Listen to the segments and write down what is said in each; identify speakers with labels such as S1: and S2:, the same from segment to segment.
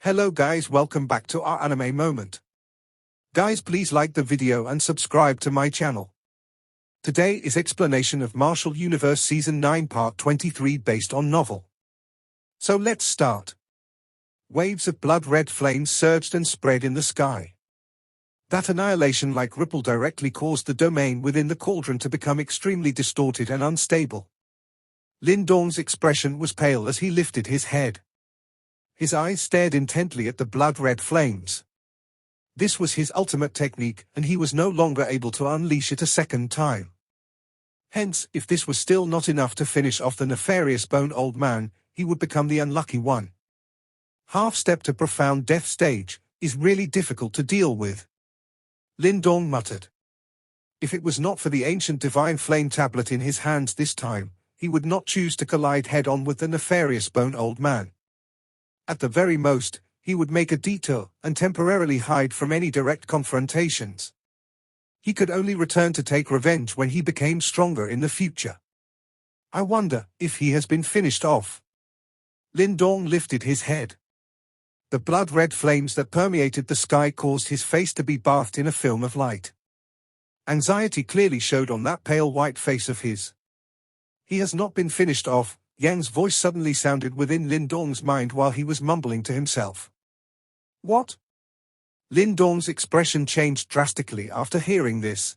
S1: Hello guys, welcome back to our anime moment. Guys, please like the video and subscribe to my channel. Today is explanation of Martial Universe Season 9 Part 23 based on novel. So let's start. Waves of blood-red flames surged and spread in the sky. That annihilation-like ripple directly caused the domain within the cauldron to become extremely distorted and unstable. Lin Dong's expression was pale as he lifted his head. His eyes stared intently at the blood-red flames. This was his ultimate technique, and he was no longer able to unleash it a second time. Hence, if this was still not enough to finish off the nefarious Bone Old Man, he would become the unlucky one. Half-step to profound death stage is really difficult to deal with. Lin Dong muttered. If it was not for the ancient divine flame tablet in his hands this time, he would not choose to collide head-on with the nefarious Bone Old Man. At the very most, he would make a detour and temporarily hide from any direct confrontations. He could only return to take revenge when he became stronger in the future. I wonder if he has been finished off. Lin Dong lifted his head. The blood-red flames that permeated the sky caused his face to be bathed in a film of light. Anxiety clearly showed on that pale white face of his. He has not been finished off. Yang's voice suddenly sounded within Lin Dong's mind while he was mumbling to himself. What? Lin Dong's expression changed drastically after hearing this.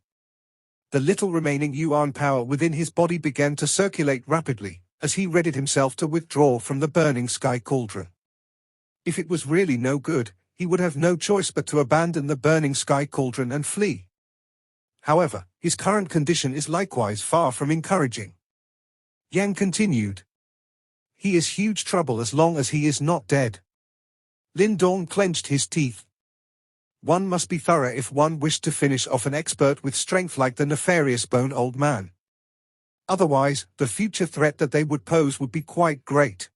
S1: The little remaining yuan power within his body began to circulate rapidly, as he readied himself to withdraw from the burning sky cauldron. If it was really no good, he would have no choice but to abandon the burning sky cauldron and flee. However, his current condition is likewise far from encouraging. Yang continued. He is huge trouble as long as he is not dead. Lin Dong clenched his teeth. One must be thorough if one wished to finish off an expert with strength like the nefarious Bone Old Man. Otherwise, the future threat that they would pose would be quite great.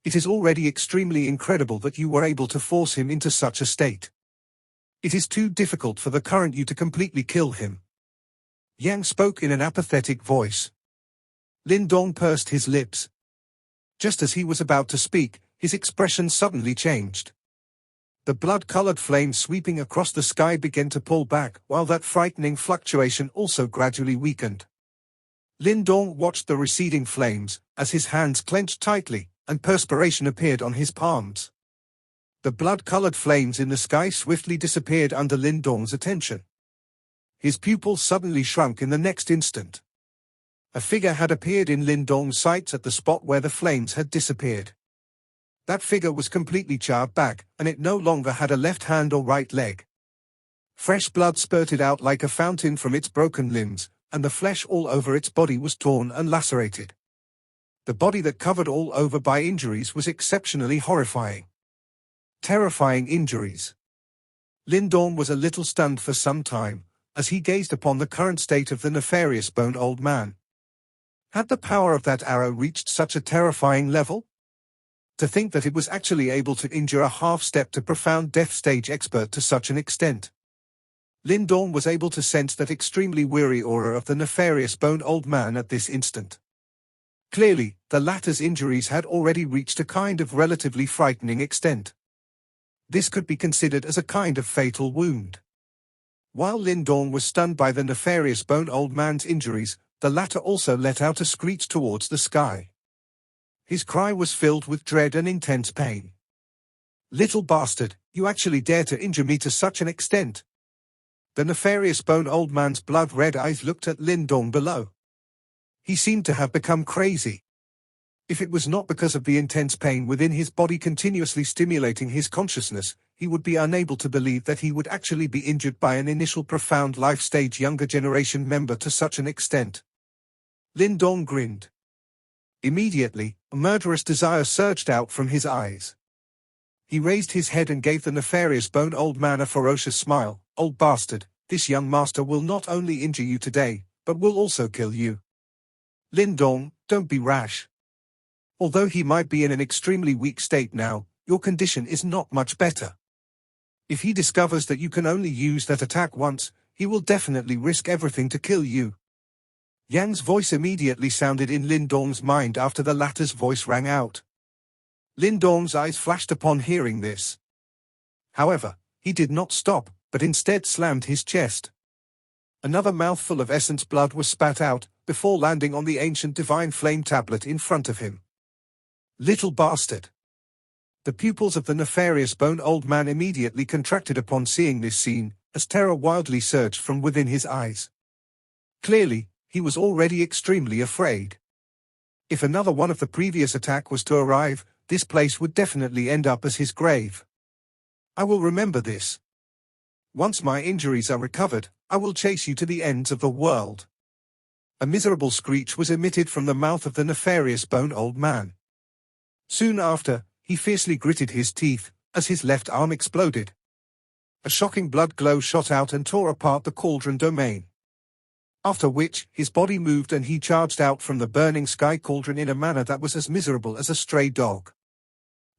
S1: It is already extremely incredible that you were able to force him into such a state. It is too difficult for the current you to completely kill him. Yang spoke in an apathetic voice. Lin Dong pursed his lips. Just as he was about to speak, his expression suddenly changed. The blood-colored flames sweeping across the sky began to pull back, while that frightening fluctuation also gradually weakened. Lin Dong watched the receding flames, as his hands clenched tightly, and perspiration appeared on his palms. The blood-colored flames in the sky swiftly disappeared under Lin Dong's attention. His pupils suddenly shrunk in the next instant. A figure had appeared in Lin Dong's sights at the spot where the flames had disappeared. That figure was completely charred back, and it no longer had a left hand or right leg. Fresh blood spurted out like a fountain from its broken limbs, and the flesh all over its body was torn and lacerated. The body that covered all over by injuries was exceptionally horrifying. Terrifying injuries. Lin Dong was a little stunned for some time, as he gazed upon the current state of the nefarious Bone Old Man. Had the power of that arrow reached such a terrifying level? To think that it was actually able to injure a half-step to profound death stage expert to such an extent. Lin Dong was able to sense that extremely weary aura of the nefarious Bone Old Man at this instant. Clearly, the latter's injuries had already reached a kind of relatively frightening extent. This could be considered as a kind of fatal wound. While Lin Dong was stunned by the nefarious Bone Old Man's injuries, the latter also let out a screech towards the sky. His cry was filled with dread and intense pain. Little bastard, you actually dare to injure me to such an extent? The nefarious Bone Old Man's blood-red eyes looked at Lin Dong below. He seemed to have become crazy. If it was not because of the intense pain within his body continuously stimulating his consciousness, he would be unable to believe that he would actually be injured by an initial profound life stage younger generation member to such an extent. Lin Dong grinned. Immediately, a murderous desire surged out from his eyes. He raised his head and gave the nefarious Bone Old Man a ferocious smile. Old bastard, this young master will not only injure you today, but will also kill you. Lin Dong, don't be rash. Although he might be in an extremely weak state now, your condition is not much better. If he discovers that you can only use that attack once, he will definitely risk everything to kill you. Yang's voice immediately sounded in Lin Dong's mind after the latter's voice rang out. Lin Dong's eyes flashed upon hearing this. However, he did not stop, but instead slammed his chest. Another mouthful of essence blood was spat out, before landing on the ancient divine flame tablet in front of him. Little bastard! The pupils of the nefarious bone old man immediately contracted upon seeing this scene, as terror wildly surged from within his eyes. Clearly, he was already extremely afraid. If another one of the previous attack was to arrive, this place would definitely end up as his grave. I will remember this. Once my injuries are recovered, I will chase you to the ends of the world. A miserable screech was emitted from the mouth of the nefarious bone old man. Soon after, he fiercely gritted his teeth, as his left arm exploded. A shocking blood glow shot out and tore apart the cauldron domain. After which, his body moved and he charged out from the burning sky cauldron in a manner that was as miserable as a stray dog.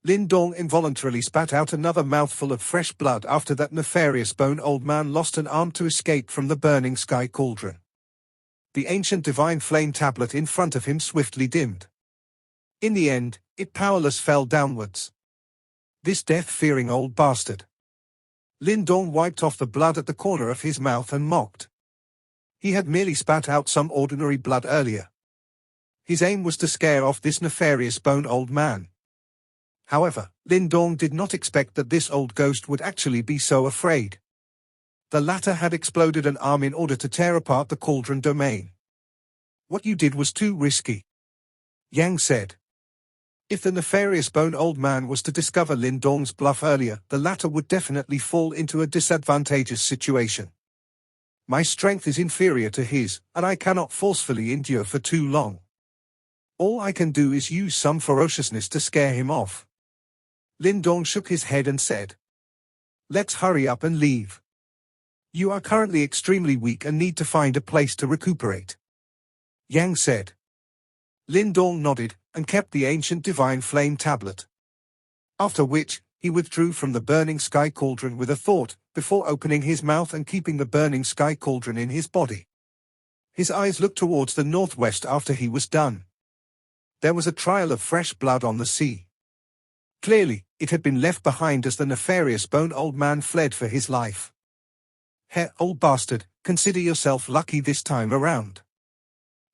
S1: Lin Dong involuntarily spat out another mouthful of fresh blood after that nefarious bone old man lost an arm to escape from the burning sky cauldron. The ancient divine flame tablet in front of him swiftly dimmed. In the end, it powerless fell downwards. This death-fearing old bastard. Lin Dong wiped off the blood at the corner of his mouth and mocked. He had merely spat out some ordinary blood earlier. His aim was to scare off this nefarious bone old man. However, Lin Dong did not expect that this old ghost would actually be so afraid. The latter had exploded an arm in order to tear apart the cauldron domain. What you did was too risky, Yang said. If the nefarious bone old man was to discover Lin Dong's bluff earlier, the latter would definitely fall into a disadvantageous situation. My strength is inferior to his, and I cannot forcefully endure for too long. All I can do is use some ferociousness to scare him off. Lin Dong shook his head and said, "Let's hurry up and leave. You are currently extremely weak and need to find a place to recuperate," Yang said. Lin Dong nodded, and kept the ancient divine flame tablet. After which, he withdrew from the burning sky cauldron with a thought, before opening his mouth and keeping the burning sky cauldron in his body. His eyes looked towards the northwest after he was done. There was a trail of fresh blood on the sea. Clearly, it had been left behind as the nefarious bone old man fled for his life. Old bastard, consider yourself lucky this time around.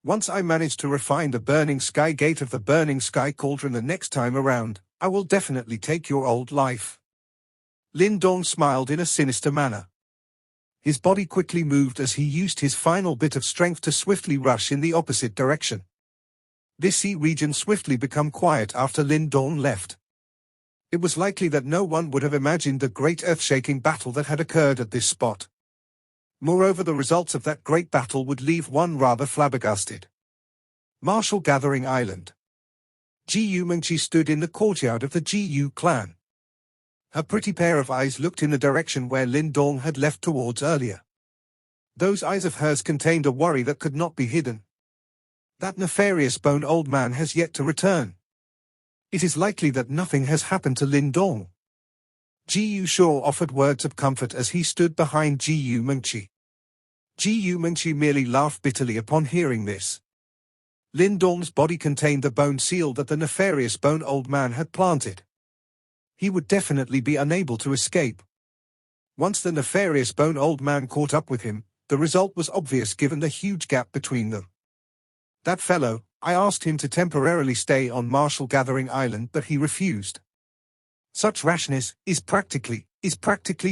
S1: Once I manage to refine the burning sky gate of the burning sky cauldron the next time around, I will definitely take your old life. Lin Dong smiled in a sinister manner. His body quickly moved as he used his final bit of strength to swiftly rush in the opposite direction. This sea region swiftly became quiet after Lin Dong left. It was likely that no one would have imagined the great earth-shaking battle that had occurred at this spot. Moreover, the results of that great battle would leave one rather flabbergasted. Martial Gathering Island. Jiyu Mengqi stood in the courtyard of the Jiyu clan. Her pretty pair of eyes looked in the direction where Lin Dong had left towards earlier. Those eyes of hers contained a worry that could not be hidden. That nefarious bone old man has yet to return. It is likely that nothing has happened to Lin Dong. Jiyu Shaw offered words of comfort as he stood behind Jiyu Mengqi. Jiyu Mengqi merely laughed bitterly upon hearing this. Lin Dong's body contained the bone seal that the nefarious bone old man had planted. He would definitely be unable to escape. Once the nefarious bone old man caught up with him, the result was obvious given the huge gap between them. That fellow, I asked him to temporarily stay on Martial Gathering Island, but he refused. Such rashness is practically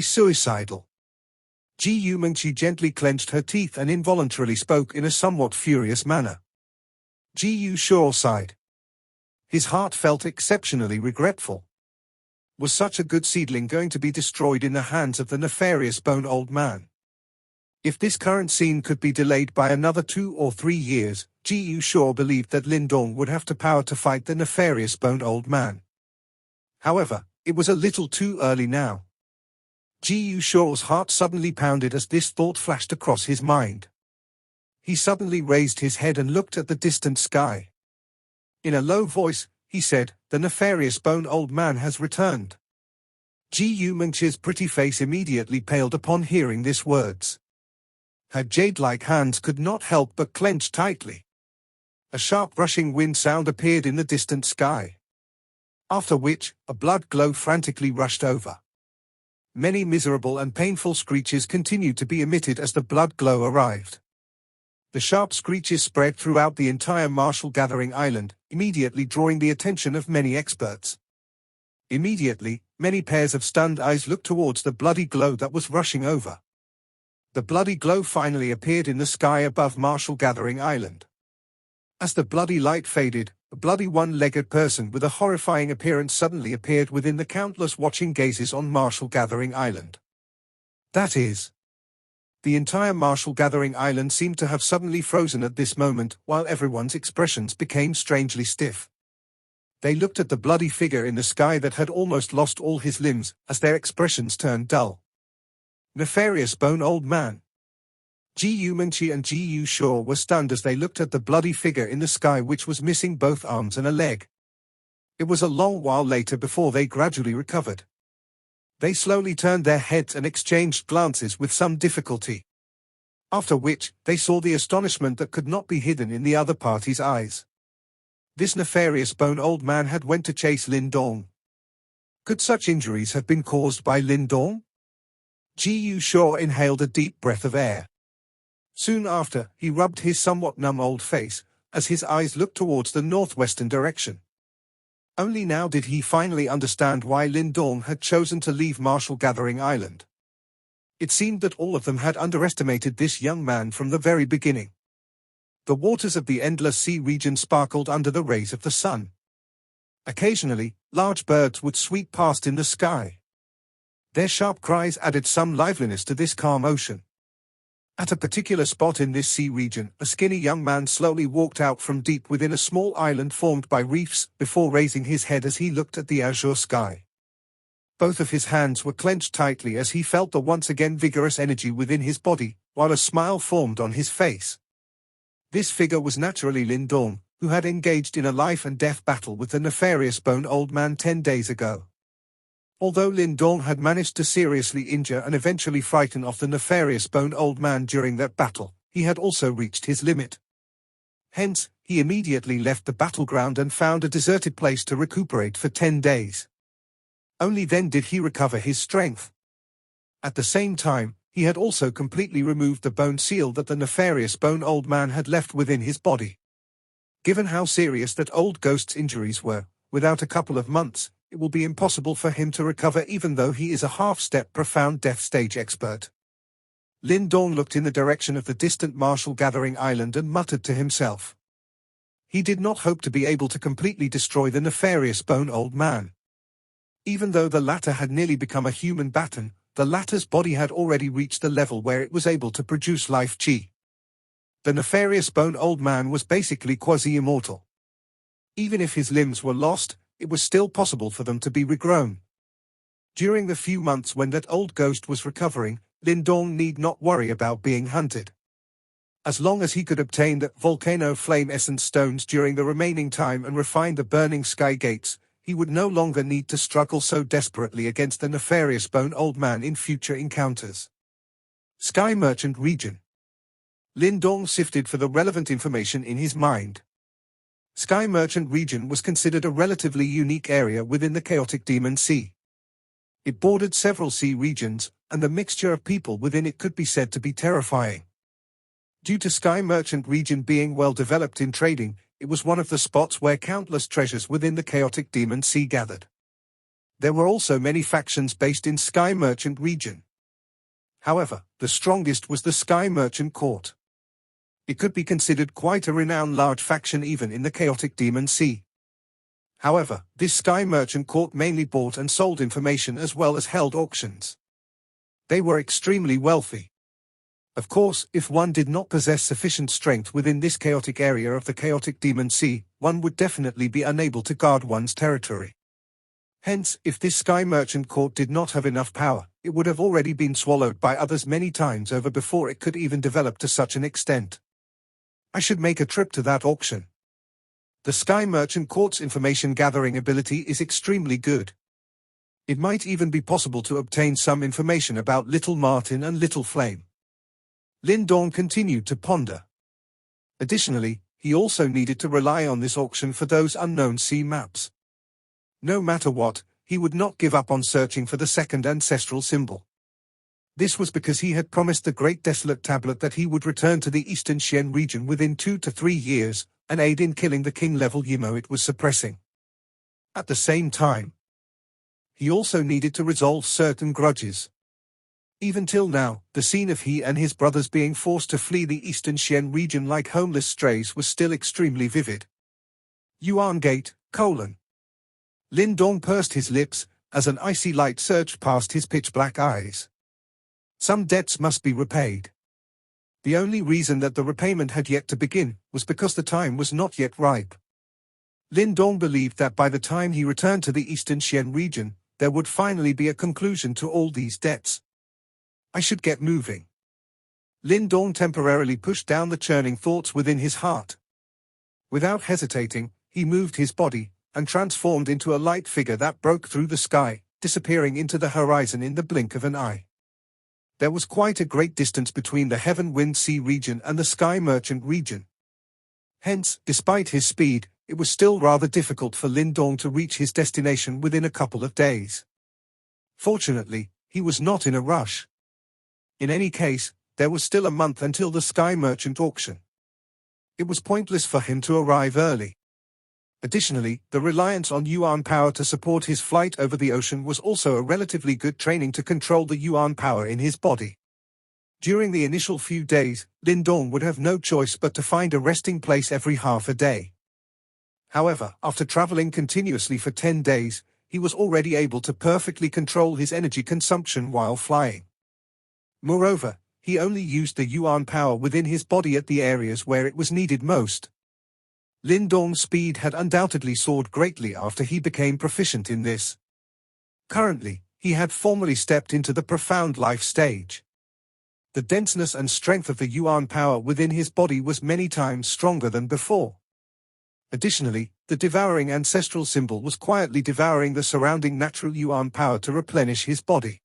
S1: suicidal. Jiyu Mengqi gently clenched her teeth and involuntarily spoke in a somewhat furious manner. Jiyu Shaw sighed. His heart felt exceptionally regretful. Was such a good seedling going to be destroyed in the hands of the nefarious bone old man? If this current scene could be delayed by another 2 or 3 years, Jiyu Shaw believed that Lin Dong would have the power to fight the nefarious bone old man. However, it was a little too early now. Jiyu Shaw's heart suddenly pounded as this thought flashed across his mind. He suddenly raised his head and looked at the distant sky. In a low voice, he said, "The nefarious bone old man has returned." Jiyu Mengqi's pretty face immediately paled upon hearing these words. Her jade-like hands could not help but clench tightly. A sharp rushing wind sound appeared in the distant sky. after which, a blood glow frantically rushed over. Many miserable and painful screeches continued to be emitted as the blood glow arrived. The sharp screeches spread throughout the entire Marshall Gathering Island, immediately drawing the attention of many experts. Immediately, many pairs of stunned eyes looked towards the bloody glow that was rushing over. The bloody glow finally appeared in the sky above Marshall Gathering Island. As the bloody light faded, a bloody one-legged person with a horrifying appearance suddenly appeared within the countless watching gazes on Marshall Gathering Island. That is, the entire Marshall Gathering Island seemed to have suddenly frozen at this moment, while everyone's expressions became strangely stiff. They looked at the bloody figure in the sky that had almost lost all his limbs, as their expressions turned dull. Nefarious Bone Old Man. Gu Manchi and Gu Shaw were stunned as they looked at the bloody figure in the sky which was missing both arms and a leg. It was a long while later before they gradually recovered. They slowly turned their heads and exchanged glances with some difficulty. After which, they saw the astonishment that could not be hidden in the other party's eyes. This nefarious Bone Old Man had went to chase Lin Dong. Could such injuries have been caused by Lin Dong? Gu Shaw inhaled a deep breath of air. Soon after, he rubbed his somewhat numb old face, as his eyes looked towards the northwestern direction. Only now did he finally understand why Lin Dong had chosen to leave Marshall Gathering Island. It seemed that all of them had underestimated this young man from the very beginning. The waters of the endless sea region sparkled under the rays of the sun. Occasionally, large birds would sweep past in the sky. Their sharp cries added some liveliness to this calm ocean. At a particular spot in this sea region, a skinny young man slowly walked out from deep within a small island formed by reefs, before raising his head as he looked at the azure sky. Both of his hands were clenched tightly as he felt the once again vigorous energy within his body, while a smile formed on his face. This figure was naturally Lin Dong, who had engaged in a life-and-death battle with the nefarious Bone Old Man 10 days ago. Although Lin Dong had managed to seriously injure and eventually frighten off the nefarious Bone Old Man during that battle, he had also reached his limit. Hence, he immediately left the battleground and found a deserted place to recuperate for 10 days. Only then did he recover his strength. At the same time, he had also completely removed the bone seal that the nefarious Bone Old Man had left within his body. Given how serious that old ghost's injuries were, without a couple of months, it will be impossible for him to recover even though he is a half-step profound death stage expert. Lin Dong looked in the direction of the distant Marshall Gathering Island and muttered to himself. He did not hope to be able to completely destroy the nefarious Bone Old Man. Even though the latter had nearly become a human baton, the latter's body had already reached the level where it was able to produce life chi. The nefarious Bone Old Man was basically quasi-immortal. Even if his limbs were lost, it was still possible for them to be regrown. During the few months when that old ghost was recovering, Lin Dong need not worry about being hunted. As long as he could obtain the volcano flame essence stones during the remaining time and refine the burning sky gates, he would no longer need to struggle so desperately against the nefarious Bone Old Man in future encounters. Sky Merchant Region. Lin Dong sifted for the relevant information in his mind. Sky Merchant Region was considered a relatively unique area within the chaotic Demon Sea. It bordered several sea regions, and the mixture of people within it could be said to be terrifying. Due to Sky Merchant Region being well developed in trading, it was one of the spots where countless treasures within the chaotic Demon Sea gathered. There were also many factions based in Sky Merchant Region. However, the strongest was the Sky Merchant Court. It could be considered quite a renowned large faction even in the chaotic Demon Sea. However, this Sky Merchant Court mainly bought and sold information as well as held auctions. They were extremely wealthy. Of course, if one did not possess sufficient strength within this chaotic area of the chaotic Demon Sea, one would definitely be unable to guard one's territory. Hence, if this Sky Merchant Court did not have enough power, it would have already been swallowed by others many times over before it could even develop to such an extent. I should make a trip to that auction. The Sky Merchant Court's information gathering ability is extremely good. It might even be possible to obtain some information about Little Martin and Little Flame. Lin Dong continued to ponder. Additionally, he also needed to rely on this auction for those unknown sea maps. No matter what, he would not give up on searching for the second ancestral symbol. This was because he had promised the Great Desolate Tablet that he would return to the Eastern Xian region within 2 to 3 years, and aid in killing the king-level Yimo it was suppressing. At the same time, he also needed to resolve certain grudges. Even till now, the scene of he and his brothers being forced to flee the Eastern Xian region like homeless strays was still extremely vivid. Yuan Gate, : Lin Dong pursed his lips, as an icy light surged past his pitch-black eyes. Some debts must be repaid. The only reason that the repayment had yet to begin was because the time was not yet ripe. Lin Dong believed that by the time he returned to the Eastern Xian region, there would finally be a conclusion to all these debts. I should get moving. Lin Dong temporarily pushed down the churning thoughts within his heart. Without hesitating, he moved his body, and transformed into a light figure that broke through the sky, disappearing into the horizon in the blink of an eye. There was quite a great distance between the Heaven Wind Sea region and the Sky Merchant region. Hence, despite his speed, it was still rather difficult for Lin Dong to reach his destination within a couple of days. Fortunately, he was not in a rush. In any case, there was still a month until the Sky Merchant auction. It was pointless for him to arrive early. Additionally, the reliance on Yuan power to support his flight over the ocean was also a relatively good training to control the Yuan power in his body. During the initial few days, Lin Dong would have no choice but to find a resting place every half a day. However, after traveling continuously for 10 days, he was already able to perfectly control his energy consumption while flying. Moreover, he only used the Yuan power within his body at the areas where it was needed most. Lin Dong's speed had undoubtedly soared greatly after he became proficient in this. Currently, he had formally stepped into the profound life stage. The denseness and strength of the Yuan power within his body was many times stronger than before. Additionally, the devouring ancestral symbol was quietly devouring the surrounding natural Yuan power to replenish his body.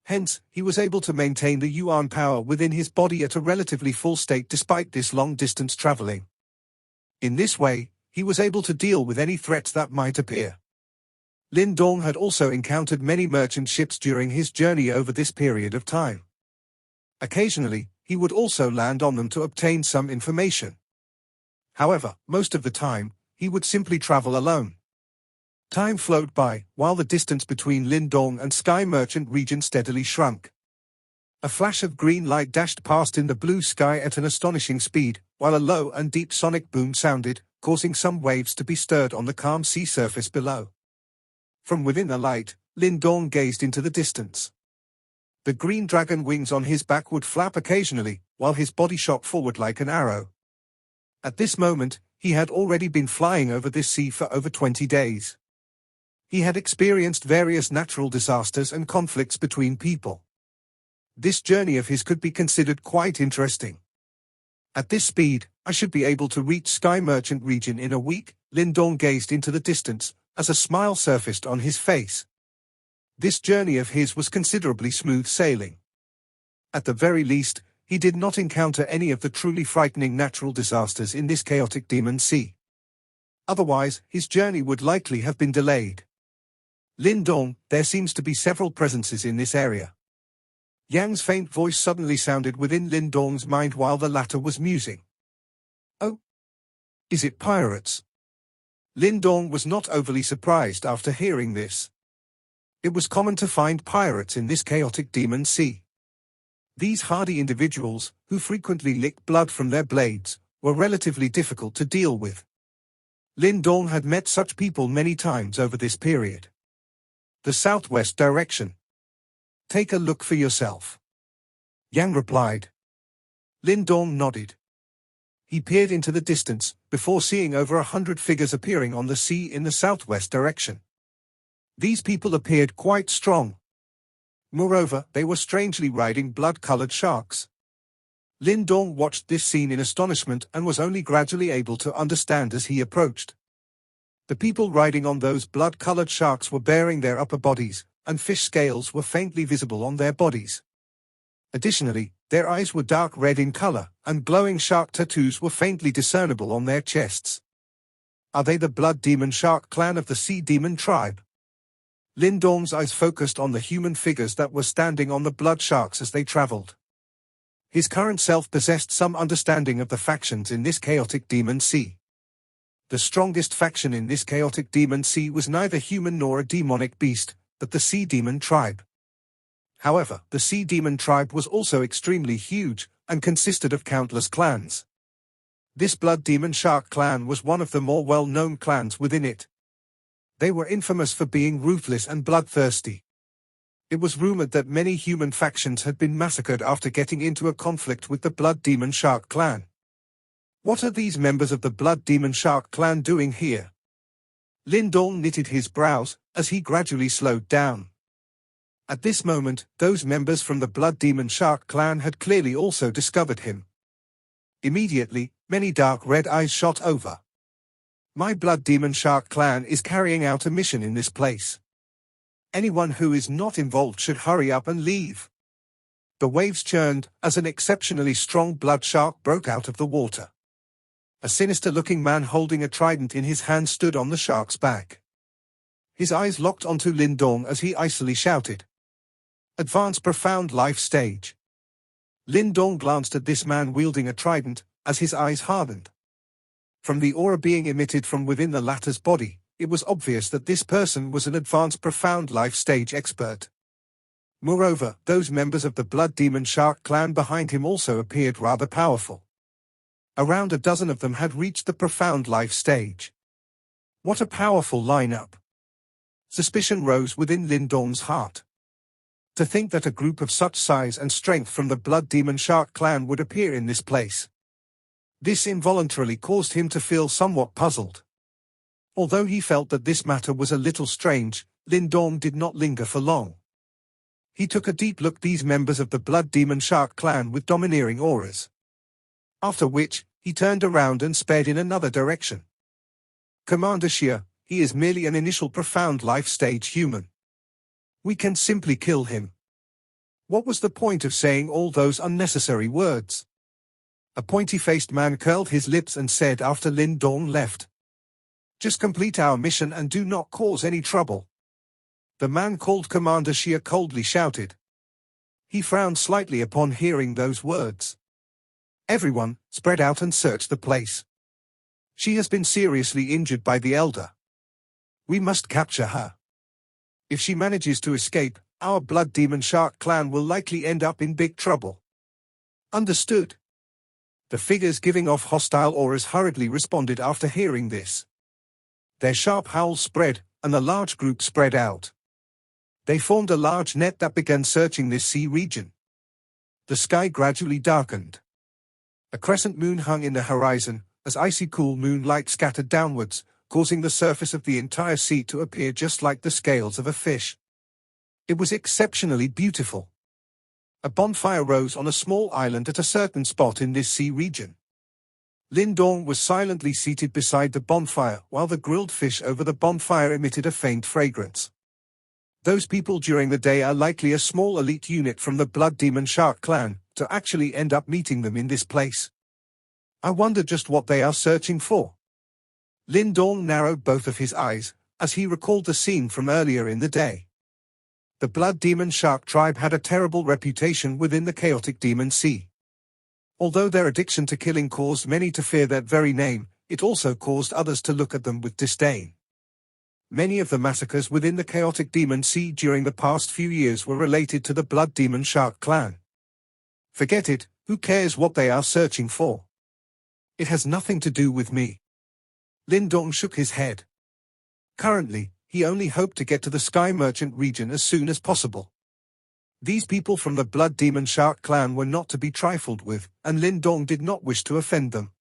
S1: Hence, he was able to maintain the Yuan power within his body at a relatively full state despite this long-distance traveling. In this way, he was able to deal with any threats that might appear. Lin Dong had also encountered many merchant ships during his journey over this period of time. Occasionally, he would also land on them to obtain some information. However, most of the time, he would simply travel alone. Time flowed by, while the distance between Lin Dong and Sky Merchant region steadily shrunk. A flash of green light dashed past in the blue sky at an astonishing speed, while a low and deep sonic boom sounded, causing some waves to be stirred on the calm sea surface below. From within the light, Lin Dong gazed into the distance. The green dragon wings on his back would flap occasionally, while his body shot forward like an arrow. At this moment, he had already been flying over this sea for over 20 days. He had experienced various natural disasters and conflicts between people. This journey of his could be considered quite interesting. At this speed, I should be able to reach Sky Merchant region in a week. Lin Dong gazed into the distance, as a smile surfaced on his face. This journey of his was considerably smooth sailing. At the very least, he did not encounter any of the truly frightening natural disasters in this chaotic demon sea. Otherwise, his journey would likely have been delayed. Lin Dong, there seems to be several presences in this area. Yang's faint voice suddenly sounded within Lin Dong's mind while the latter was musing. Oh? Is it pirates? Lin Dong was not overly surprised after hearing this. It was common to find pirates in this chaotic demon sea. These hardy individuals, who frequently licked blood from their blades, were relatively difficult to deal with. Lin Dong had met such people many times over this period. The southwest direction. Take a look for yourself. Yang replied. Lin Dong nodded. He peered into the distance, before seeing over 100 figures appearing on the sea in the southwest direction. These people appeared quite strong. Moreover, they were strangely riding blood-colored sharks. Lin Dong watched this scene in astonishment and was only gradually able to understand as he approached. The people riding on those blood-colored sharks were baring their upper bodies, and fish scales were faintly visible on their bodies. Additionally, their eyes were dark red in color, and glowing shark tattoos were faintly discernible on their chests. Are they the blood demon shark clan of the sea demon tribe? Lin Dong's eyes focused on the human figures that were standing on the blood sharks as they traveled. His current self possessed some understanding of the factions in this chaotic demon sea. The strongest faction in this chaotic demon sea was neither human nor a demonic beast, but the sea demon tribe. However, the sea demon tribe was also extremely huge, and consisted of countless clans. This blood demon shark clan was one of the more well-known clans within it. They were infamous for being ruthless and bloodthirsty. It was rumored that many human factions had been massacred after getting into a conflict with the blood demon shark clan. What are these members of the blood demon shark clan doing here? Lin Dong knitted his brows, as he gradually slowed down. At this moment, those members from the blood demon shark clan had clearly also discovered him. Immediately, many dark red eyes shot over. My blood demon shark clan is carrying out a mission in this place. Anyone who is not involved should hurry up and leave. The waves churned, as an exceptionally strong blood shark broke out of the water. A sinister-looking man holding a trident in his hand stood on the shark's back. His eyes locked onto Lin Dong as he icily shouted. Advanced profound life stage. Lin Dong glanced at this man wielding a trident, as his eyes hardened. From the aura being emitted from within the latter's body, it was obvious that this person was an advanced profound life stage expert. Moreover, those members of the blood demon shark clan behind him also appeared rather powerful. Around a dozen of them had reached the profound life stage. What a powerful lineup! Suspicion rose within Lin Dong's heart. To think that a group of such size and strength from the blood demon shark clan would appear in this place. This involuntarily caused him to feel somewhat puzzled. Although he felt that this matter was a little strange, Lin Dong did not linger for long. He took a deep look at these members of the blood demon shark clan with domineering auras. After which, he turned around and sped in another direction. Commander Xia, he is merely an initial profound life stage human. We can simply kill him. What was the point of saying all those unnecessary words? A pointy-faced man curled his lips and said after Lin Dong left. Just complete our mission and do not cause any trouble. The man called Commander Xia coldly shouted. He frowned slightly upon hearing those words. Everyone, spread out and search the place. She has been seriously injured by the elder. We must capture her. If she manages to escape, our blood demon shark clan will likely end up in big trouble. Understood. The figures giving off hostile auras hurriedly responded after hearing this. Their sharp howls spread, and the large group spread out. They formed a large net that began searching this sea region. The sky gradually darkened. A crescent moon hung in the horizon, as icy cool moonlight scattered downwards, causing the surface of the entire sea to appear just like the scales of a fish. It was exceptionally beautiful. A bonfire rose on a small island at a certain spot in this sea region. Lin Dong was silently seated beside the bonfire while the grilled fish over the bonfire emitted a faint fragrance. Those people during the day are likely a small elite unit from the blood demon shark clan, to actually end up meeting them in this place. I wonder just what they are searching for. Lin Dong narrowed both of his eyes, as he recalled the scene from earlier in the day. The blood demon shark tribe had a terrible reputation within the chaotic demon sea. Although their addiction to killing caused many to fear that very name, it also caused others to look at them with disdain. Many of the massacres within the chaotic demon sea during the past few years were related to the blood demon shark clan. Forget it, who cares what they are searching for? It has nothing to do with me. Lin Dong shook his head. Currently, he only hoped to get to the Sky Merchant region as soon as possible. These people from the blood demon shark clan were not to be trifled with, and Lin Dong did not wish to offend them.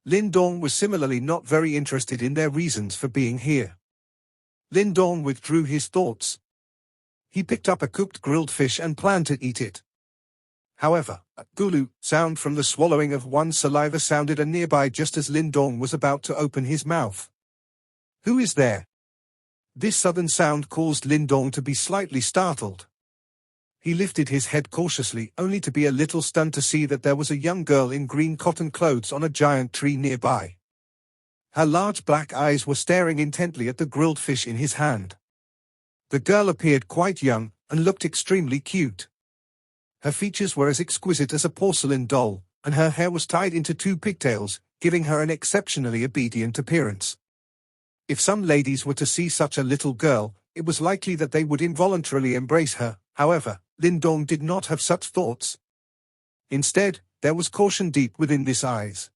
S1: Lin Dong was similarly not very interested in their reasons for being here. Lin Dong withdrew his thoughts. He picked up a cooked grilled fish and planned to eat it. However, a gulu sound from the swallowing of one's saliva sounded nearby just as Lin Dong was about to open his mouth. Who is there? This sudden sound caused Lin Dong to be slightly startled. He lifted his head cautiously, only to be a little stunned to see that there was a young girl in green cotton clothes on a giant tree nearby. Her large black eyes were staring intently at the grilled fish in his hand. The girl appeared quite young, and looked extremely cute. Her features were as exquisite as a porcelain doll, and her hair was tied into 2 pigtails, giving her an exceptionally obedient appearance. If some ladies were to see such a little girl, it was likely that they would involuntarily embrace her. However, Lindong did not have such thoughts. Instead, there was caution deep within his eyes.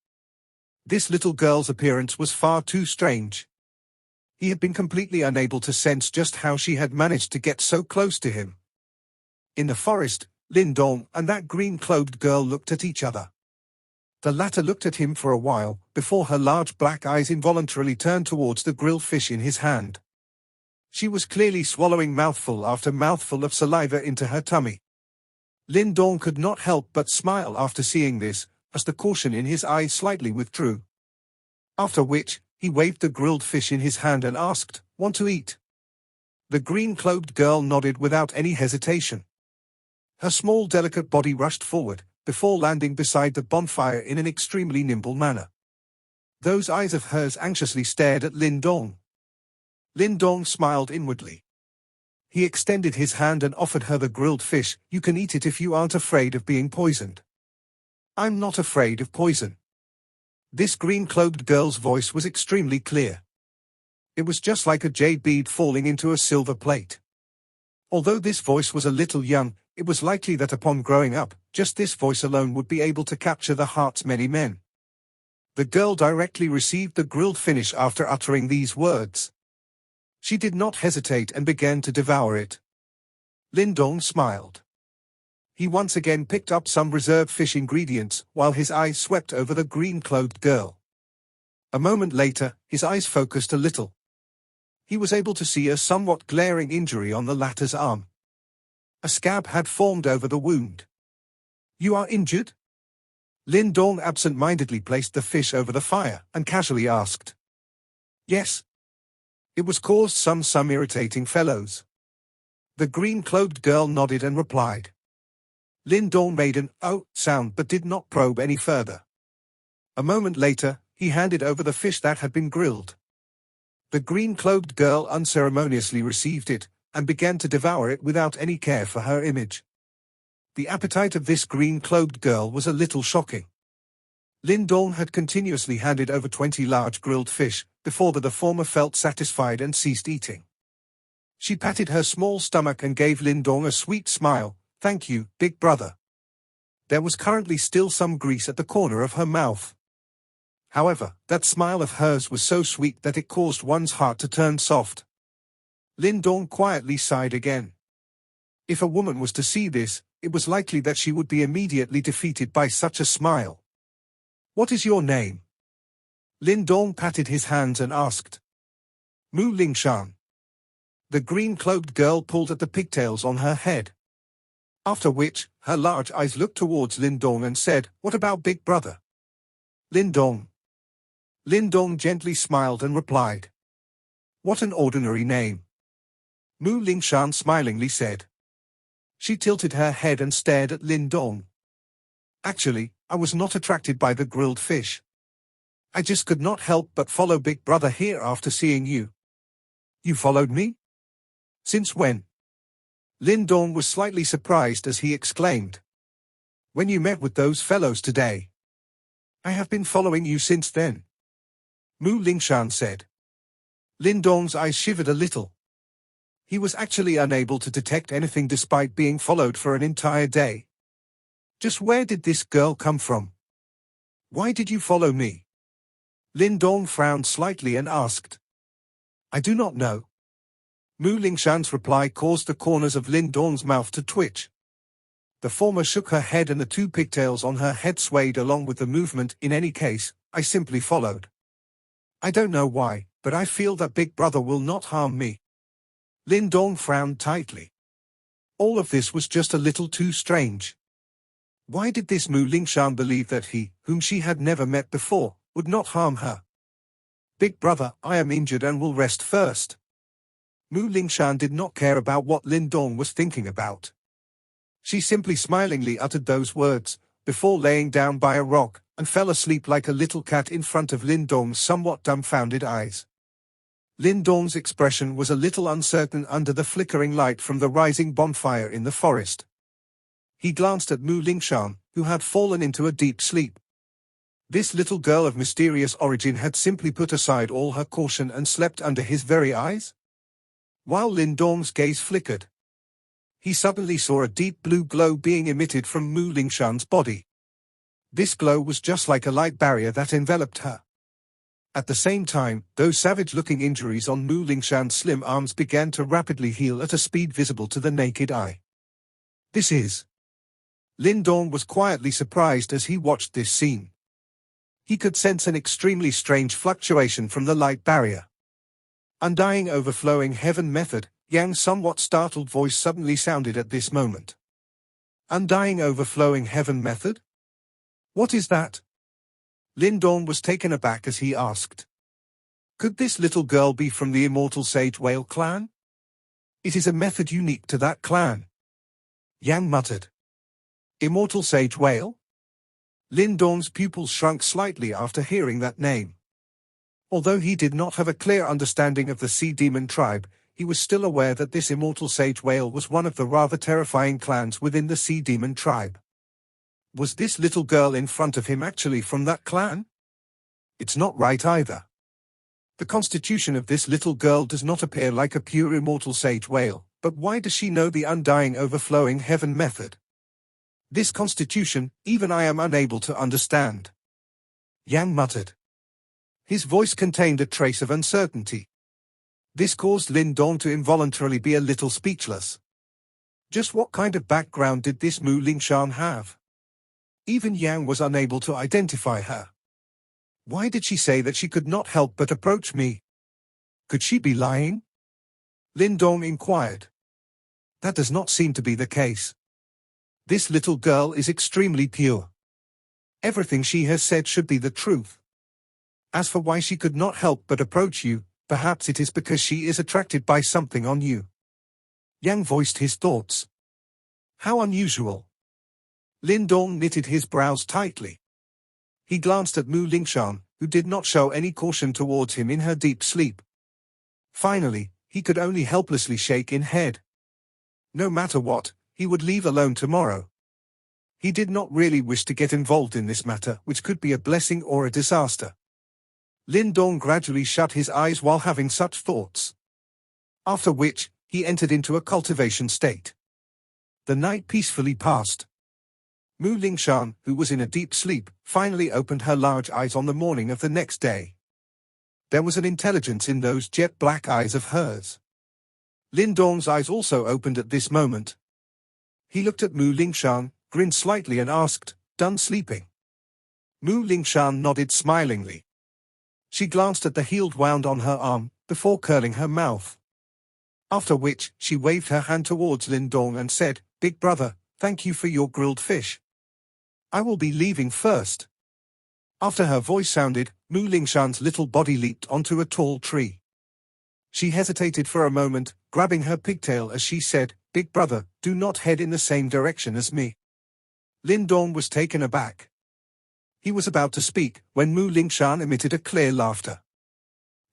S1: This little girl's appearance was far too strange. He had been completely unable to sense just how she had managed to get so close to him. In the forest, Lindong and that green-clothed girl looked at each other. The latter looked at him for a while, before her large black eyes involuntarily turned towards the grilled fish in his hand. She was clearly swallowing mouthful after mouthful of saliva into her tummy. Lindong could not help but smile after seeing this, as the caution in his eyes slightly withdrew. After which, he waved the grilled fish in his hand and asked, "Want to eat?" The green-clothed girl nodded without any hesitation. Her small delicate body rushed forward, before landing beside the bonfire in an extremely nimble manner. Those eyes of hers anxiously stared at Lindong. Lindong smiled inwardly. He extended his hand and offered her the grilled fish. "You can eat it if you aren't afraid of being poisoned." "I'm not afraid of poison." This green-clothed girl's voice was extremely clear. It was just like a jade bead falling into a silver plate. Although this voice was a little young, it was likely that upon growing up, just this voice alone would be able to capture the hearts of many men. The girl directly received the grilled fish after uttering these words. She did not hesitate and began to devour it. Lindong smiled. He once again picked up some reserved fish ingredients, while his eyes swept over the green-clothed girl. A moment later, his eyes focused a little. He was able to see a somewhat glaring injury on the latter's arm. A scab had formed over the wound. "You are injured?" Lindong absent-mindedly placed the fish over the fire, and casually asked. "Yes. It was caused some irritating fellows." The green-clothed girl nodded and replied. Lindong made an "oh" sound but did not probe any further. A moment later, he handed over the fish that had been grilled. The green-clothed girl unceremoniously received it, and began to devour it without any care for her image. The appetite of this green-clothed girl was a little shocking. Lindong had continuously handed over 20 large grilled fish, before the former felt satisfied and ceased eating. She patted her small stomach and gave Lindong a sweet smile. "Thank you, big brother." There was currently still some grease at the corner of her mouth. However, that smile of hers was so sweet that it caused one's heart to turn soft. Lindong quietly sighed again. If a woman was to see this, it was likely that she would be immediately defeated by such a smile. "What is your name?" Lindong patted his hands and asked. "Mu Lingshan." The green-cloaked girl pulled at the pigtails on her head. After which, her large eyes looked towards Lindong and said, "What about big brother?" "Lindong." Lindong gently smiled and replied. "What an ordinary name." Mu Lingshan smilingly said. She tilted her head and stared at Lindong. "Actually, I was not attracted by the grilled fish. I just could not help but follow big brother here after seeing you." "You followed me? Since when?" Lindong was slightly surprised as he exclaimed. "When you met with those fellows today. I have been following you since then," Mu Lingshan said. Lindong's eyes shivered a little. He was actually unable to detect anything despite being followed for an entire day. Just where did this girl come from? Why did you follow me? Lindong frowned slightly and asked. "I do not know." Mu Lingshan's reply caused the corners of Lindong's mouth to twitch. The former shook her head and the 2 pigtails on her head swayed along with the movement. "In any case, I simply followed. I don't know why, but I feel that big brother will not harm me." Lindong frowned tightly. All of this was just a little too strange. Why did this Mu Lingshan believe that he, whom she had never met before, would not harm her? "Big brother, I am injured and will rest first." Mu Lingshan did not care about what Lindong was thinking about. She simply smilingly uttered those words, before laying down by a rock, and fell asleep like a little cat in front of Lin Dong's somewhat dumbfounded eyes. Lin Dong's expression was a little uncertain under the flickering light from the rising bonfire in the forest. He glanced at Mu Lingshan, who had fallen into a deep sleep. This little girl of mysterious origin had simply put aside all her caution and slept under his very eyes? While Lin Dong's gaze flickered, he suddenly saw a deep blue glow being emitted from Mu Lingshan's body. This glow was just like a light barrier that enveloped her. At the same time, those savage-looking injuries on Mu Lingshan's slim arms began to rapidly heal at a speed visible to the naked eye. This is... Lin Dong was quietly surprised as he watched this scene. He could sense an extremely strange fluctuation from the light barrier. Undying overflowing heaven method, Yang's somewhat startled voice suddenly sounded at this moment. Undying overflowing heaven method? What is that? Lin Dong was taken aback as he asked. Could this little girl be from the immortal Sage Whale clan? It is a method unique to that clan. Yang muttered. Immortal Sage Whale? Lin Dong's pupils shrunk slightly after hearing that name. Although he did not have a clear understanding of the Sea Demon tribe, he was still aware that this immortal Sage Whale was one of the rather terrifying clans within the Sea Demon tribe. Was this little girl in front of him actually from that clan? It's not right either. The constitution of this little girl does not appear like a pure immortal Sage Whale, but why does she know the undying overflowing heaven method? This constitution, even I am unable to understand. Yang muttered. His voice contained a trace of uncertainty. This caused Lin Dong to involuntarily be a little speechless. Just what kind of background did this Mu Lingshan have? Even Yang was unable to identify her. Why did she say that she could not help but approach me? Could she be lying? Lin Dong inquired. That does not seem to be the case. This little girl is extremely pure. Everything she has said should be the truth. As for why she could not help but approach you, perhaps it is because she is attracted by something on you. Yang voiced his thoughts. How unusual. Lin Dong knitted his brows tightly. He glanced at Mu Lingshan, who did not show any caution towards him in her deep sleep. Finally, he could only helplessly shake in head. No matter what, he would leave alone tomorrow. He did not really wish to get involved in this matter, which could be a blessing or a disaster. Lin Dong gradually shut his eyes while having such thoughts. After which, he entered into a cultivation state. The night peacefully passed. Mu Lingshan, who was in a deep sleep, finally opened her large eyes on the morning of the next day. There was an intelligence in those jet-black eyes of hers. Lin Dong's eyes also opened at this moment. He looked at Mu Lingshan, grinned slightly and asked, "Done sleeping?" Mu Lingshan nodded smilingly. She glanced at the healed wound on her arm, before curling her mouth. After which, she waved her hand towards Lin Dong and said, "Big brother, thank you for your grilled fish. I will be leaving first." After her voice sounded, Mu Lingshan's little body leaped onto a tall tree. She hesitated for a moment, grabbing her pigtail as she said, "Big brother, do not head in the same direction as me." Lin Dong was taken aback. He was about to speak, when Mu Lingshan emitted a clear laughter.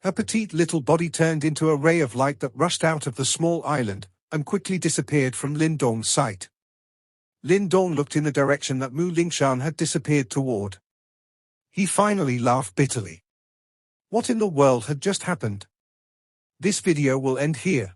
S1: Her petite little body turned into a ray of light that rushed out of the small island, and quickly disappeared from Lin Dong's sight. Lin Dong looked in the direction that Mu Lingshan had disappeared toward. He finally laughed bitterly. What in the world had just happened? This video will end here.